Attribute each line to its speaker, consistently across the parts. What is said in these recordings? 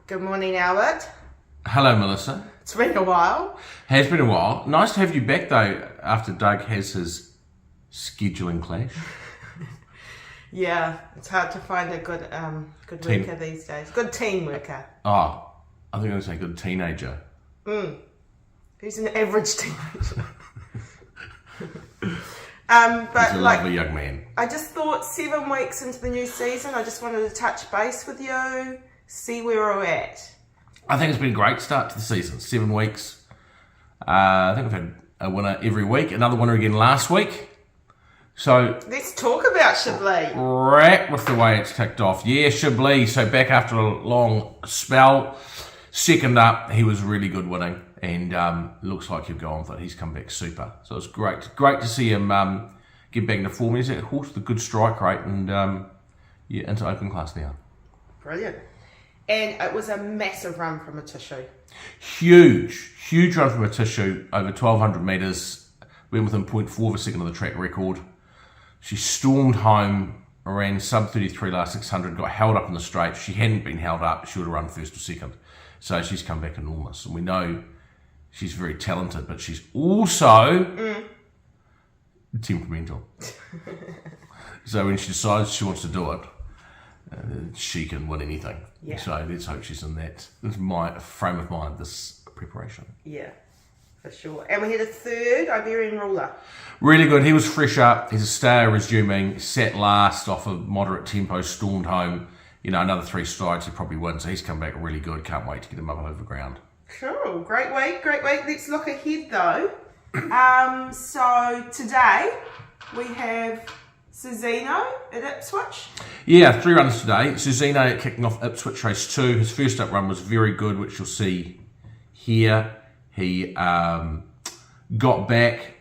Speaker 1: Good morning, Albert.
Speaker 2: Hello, Melissa.
Speaker 1: It's been a while.
Speaker 2: Has been a while. Nice to have you back, though, after Doug has his scheduling clash.
Speaker 1: Yeah, it's hard to find a good
Speaker 2: Team.
Speaker 1: worker these days. Good team worker.
Speaker 2: Oh, I think I'm going to say good teenager.
Speaker 1: Who's an average teenager?
Speaker 2: He's a lovely young man.
Speaker 1: I just thought 7 weeks into the new season, I just wanted to touch base with you, see where we're at.
Speaker 2: I think it's been a great start to the season. 7 weeks. I think we've had a winner every week. Another winner again last week. So
Speaker 1: Let's talk about Chablis.
Speaker 2: right with the way it's ticked off. Yeah, Chablis. So back after a long spell. Second up, he was really good winning. And looks like he'll go on with it. He's come back super. So it's great to see him get back into form. He's a horse with a good strike rate and into open class now.
Speaker 1: Brilliant. And it was a massive run from a tissue.
Speaker 2: Huge run from a tissue over 1,200 metres. Went within 0.4 of a second of the track record. She stormed home, ran sub 33 last 600, got held up in the straight. If she hadn't been held up, she would have run first or second. So she's come back enormous. And we know she's very talented, but she's also temperamental. So when she decides she wants to do it, she can win anything.
Speaker 1: Yeah.
Speaker 2: So let's hope she's in that. That's my frame of mind, this preparation.
Speaker 1: Yeah, for sure. And we had a third Iberian ruler.
Speaker 2: Really good. He was fresh up. He's a stayer resuming. Sat last off a moderate tempo, stormed home. Another 3 strides, he probably wins. So he's come back really good. Can't wait to get him up over ground.
Speaker 1: Cool. Great week. Let's look ahead though. So today we have Cezino at Ipswich.
Speaker 2: Yeah, 3 runs today. Cezino kicking off Ipswich race 2. His first up run was very good, which you'll see here. He got back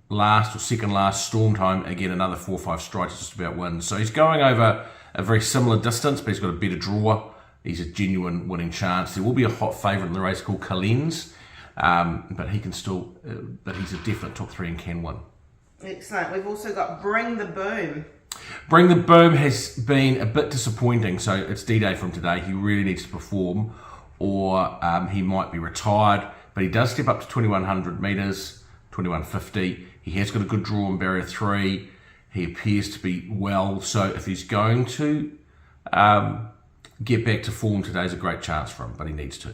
Speaker 2: last or second last, stormed home. Again, another 4 or 5 strides, just about wins. So he's going over a very similar distance, but he's got a better draw. He's a genuine winning chance. There will be a hot favourite in the race called Calens, but he can still, but he's a definite top 3 and can win.
Speaker 1: Excellent. We've also got Bring the Boom.
Speaker 2: Bring the Boom has been a bit disappointing, so it's D-Day from today. He really needs to perform, or he might be retired, but he does step up to 2,100 metres, 2,150. He has got a good draw on barrier 3. He appears to be well, so if he's going to get back to form, today's a great chance for him, but he needs to.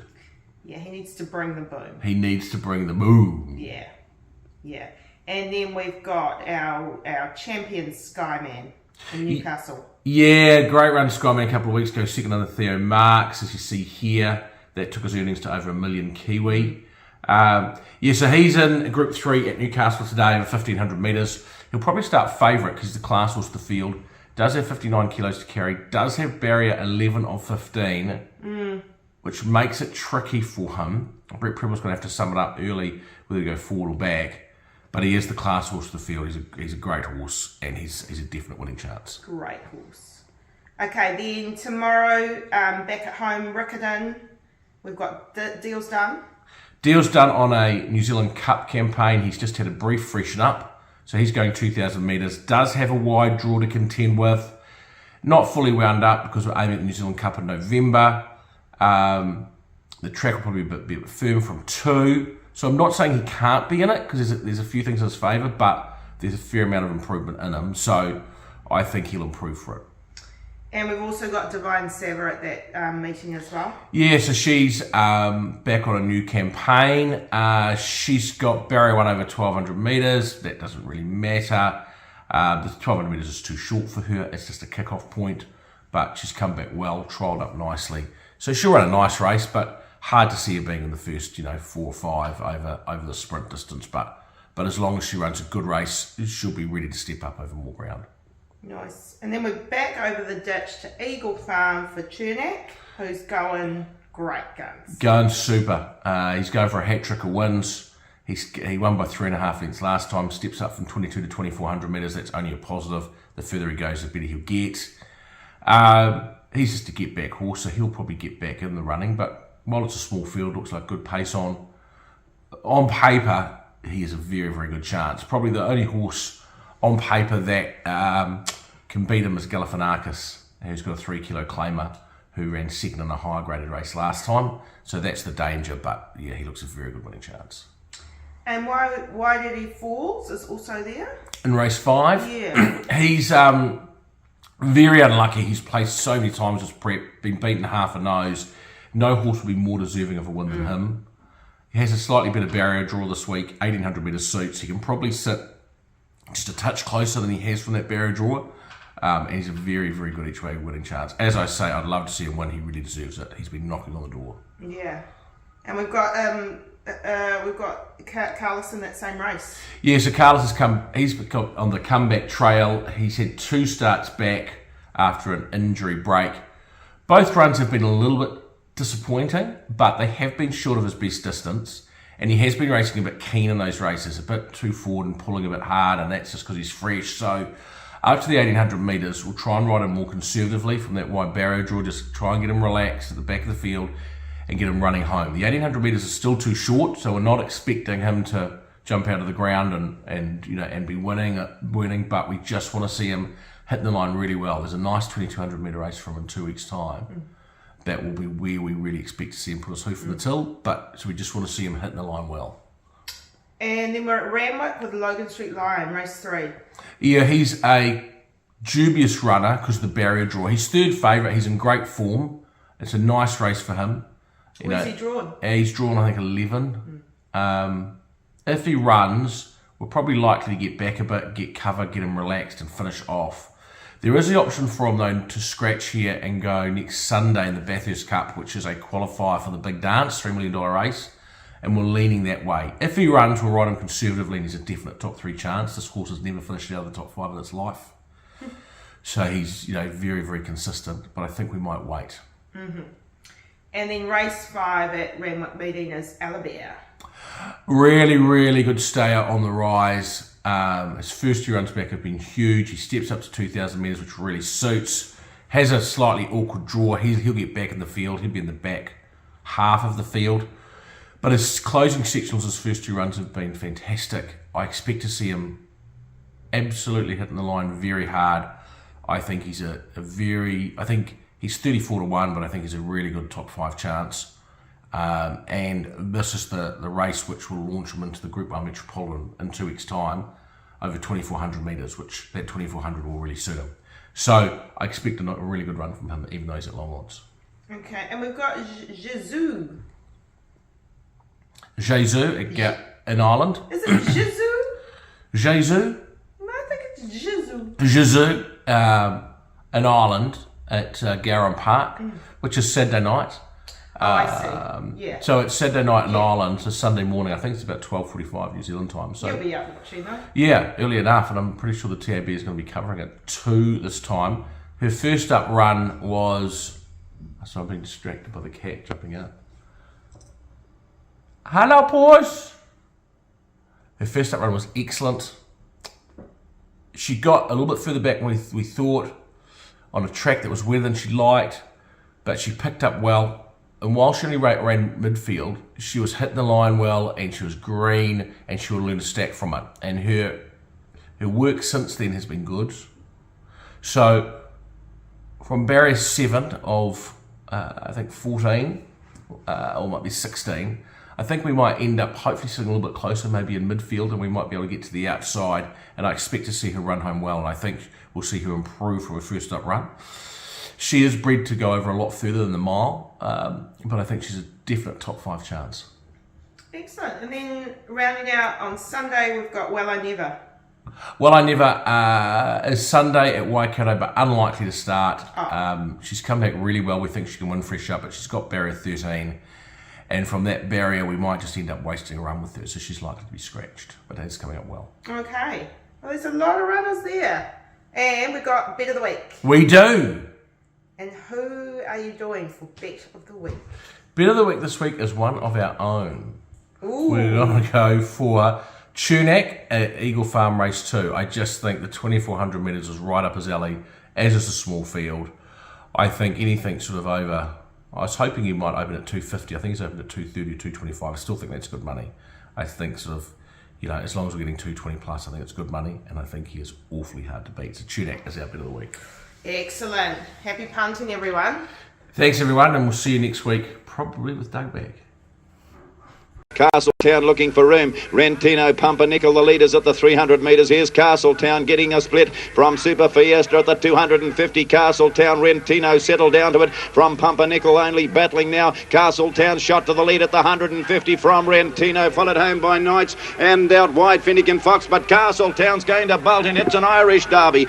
Speaker 1: Yeah, he needs to bring the boom.
Speaker 2: He needs to bring the boom.
Speaker 1: Yeah. And then we've got our champion Skyman in Newcastle.
Speaker 2: Yeah, great run Skyman a couple of weeks ago, second under Theo Marks, as you see here. That took his earnings to over $1 million Kiwi. So he's in Group 3 at Newcastle today over 1,500 metres. He'll probably start favourite because he's the class horse of the field. Does have 59 kilos to carry. Does have barrier 11 of 15, which makes it tricky for him. Brett Preble's going to have to sum it up early, whether to go forward or back. But he is the class horse of the field. He's a great horse, and he's a definite winning chance.
Speaker 1: Great horse. Okay, then tomorrow, back at home, Riccarton, we've got Deals Done.
Speaker 2: Deals Done on a New Zealand Cup campaign. He's just had a brief freshen up. So he's going 2,000 metres. Does have a wide draw to contend with. Not fully wound up because we're aiming at the New Zealand Cup in November. The track will probably be a bit firm from 2. So I'm not saying he can't be in it because there's a few things in his favour, but there's a fair amount of improvement in him. So I think he'll improve for it.
Speaker 1: And we've also got Divine Saver at that meeting as well.
Speaker 2: Yeah, so she's back on a new campaign. She's got barrier 1 over 1,200 metres. That doesn't really matter. The 1,200 metres is too short for her. It's just a kick-off point. But she's come back well, trialled up nicely. So she'll run a nice race, but hard to see her being in the first, 4 or 5 over the sprint distance. But as long as she runs a good race, she'll be ready to step up over more ground.
Speaker 1: Nice. And then we're back over the ditch to Eagle Farm for Chernak, who's going great guns.
Speaker 2: Going super. He's going for a hat-trick of wins. He won by 3.5 lengths last time, steps up from 22 to 2,400 metres. That's only a positive. The further he goes, the better he'll get. He's just a get-back horse, so he'll probably get back in the running. But while it's a small field, looks like good pace on paper, he has a very, very good chance. Probably the only horse on paper that can beat him is Galifianakis, who's got a 3 kilo claimer. who ran second in a higher graded race last time. So that's the danger, but yeah, he looks a very good winning chance.
Speaker 1: And why did he falls is also there?
Speaker 2: In race 5,
Speaker 1: Yeah.
Speaker 2: he's very unlucky. He's placed so many times as prep, been beaten half a nose. No horse will be more deserving of a win than him. He has a slightly better barrier draw this week, 1800 metre suits. He can probably sit just a touch closer than he has from that barrier draw. And he's a very, very good each way winning chance. As I say, I'd love to see him win. He really deserves it. He's been knocking on the door.
Speaker 1: Yeah. And we've got Carlos in that same race.
Speaker 2: Yeah, so Carlos he's got on the comeback trail. He's had 2 starts back after an injury break. Both runs have been a little bit disappointing, but they have been short of his best distance. And he has been racing a bit keen in those races, a bit too forward and pulling a bit hard, and that's just because he's fresh. So up to the 1800 metres, we'll try and ride him more conservatively from that wide barrier draw, just try and get him relaxed at the back of the field and get him running home. The 1800 metres is still too short, so we're not expecting him to jump out of the ground and be winning, but we just want to see him hitting the line really well. There's a nice 2200 metre race from him in 2 weeks' time. That will be where we really expect to see him put his hoof in the till, so we just want to see him hitting the line well.
Speaker 1: And then we're at Ramwick with Logan Street Lion, race 3.
Speaker 2: Yeah, he's a dubious runner because of the barrier draw. He's third favourite. He's in great form. It's a nice race for him.
Speaker 1: Where's he drawn?
Speaker 2: He's drawn, I think, 11. If he runs, we're probably likely to get back a bit, get cover, get him relaxed and finish off. There is the option for him, though, to scratch here and go next Sunday in the Bathurst Cup, which is a qualifier for the big dance, $3 million race, and we're leaning that way. If he runs, we'll ride him conservatively, and he's a definite top 3 chance. This horse has never finished out of the top 5 in its life. So he's, very, very consistent, but I think we might wait.
Speaker 1: Mm-hmm. And then race 5 at Ramwick meeting is Alabama.
Speaker 2: Really, really good stayer on the rise. His first 2 runs back have been huge. He steps up to 2,000 metres, which really suits. Has a slightly awkward draw. He'll get back in the field. He'll be in the back half of the field. But his closing sectionals, his first 2 runs have been fantastic. I expect to see him absolutely hitting the line very hard. I think he's I think he's 34-1, but I think he's a really good top 5 chance. And this is the race which will launch him into the Group 1 Metropolitan in 2 weeks' time over 2,400 metres, which that 2,400 will really suit him. So I expect a really good run from him, even though he's at long odds.
Speaker 1: Okay, and we've got Jesus
Speaker 2: in Ireland.
Speaker 1: Is it Jesus?
Speaker 2: Jesus?
Speaker 1: No, I think it's Jesus.
Speaker 2: Jesus in Ireland at Garum Park, which is Saturday night.
Speaker 1: I see. Yeah.
Speaker 2: So it's Saturday night in Ireland, so Sunday morning. I think it's about 12:45 New Zealand time. So
Speaker 1: you'll be up watching though.
Speaker 2: Yeah, early enough, and I'm pretty sure the TAB is going to be covering it 2 this time. Her first up run was. So I'm being distracted by the cat jumping out. Hello, Paws. Her first up run was excellent. She got a little bit further back than we thought on a track that was wetter than she liked, but she picked up well. And while she only ran midfield, she was hitting the line well, and she was green, and she would learn to stack from it. And her work since then has been good. So from barrier 7 of I think 14, or might be 16, I think we might end up hopefully sitting a little bit closer, maybe in midfield, and we might be able to get to the outside. And I expect to see her run home well, and I think we'll see her improve from her first up run. She is bred to go over a lot further than the mile, but I think she's a definite top 5 chance.
Speaker 1: Excellent. And then rounding out on Sunday, we've got Well I Never.
Speaker 2: Well I Never is Sunday at Waikato, but unlikely to start. She's come back really well. We think she can win fresh up, but she's got barrier 13. And from that barrier, we might just end up wasting a run with her, so she's likely to be scratched. But it's coming up well.
Speaker 1: Okay. Well, there's a lot of runners there. And we've got Bet of the Week.
Speaker 2: We do.
Speaker 1: And who are you doing for Bet of the Week?
Speaker 2: Bet of the Week this week is one of our own.
Speaker 1: Ooh.
Speaker 2: We're going to go for Tunak at Eagle Farm Race 2. I just think the 2,400 metres is right up his alley, as is a small field. I think anything sort of over... I was hoping he might open at 250. I think he's opened at 230 or 225. I still think that's good money. I think sort of, as long as we're getting 220 plus, I think it's good money. And I think he is awfully hard to beat. So Tunak is our Bet of the Week.
Speaker 1: Excellent. Happy punting, everyone.
Speaker 2: Thanks, everyone, and we'll see you next week, probably with Doug back.
Speaker 3: Castletown looking for room. Rentino, Pumpernickel, the leaders at the 300 metres. Here's Castletown getting a split from Super Fiesta at the 250. Castletown, Rentino settled down to it from Pumpernickel, only battling now. Castletown shot to the lead at the 150 from Rentino, followed home by Knights and out wide Finnegan Fox, but Castletown's going to bolt in. It's an Irish derby.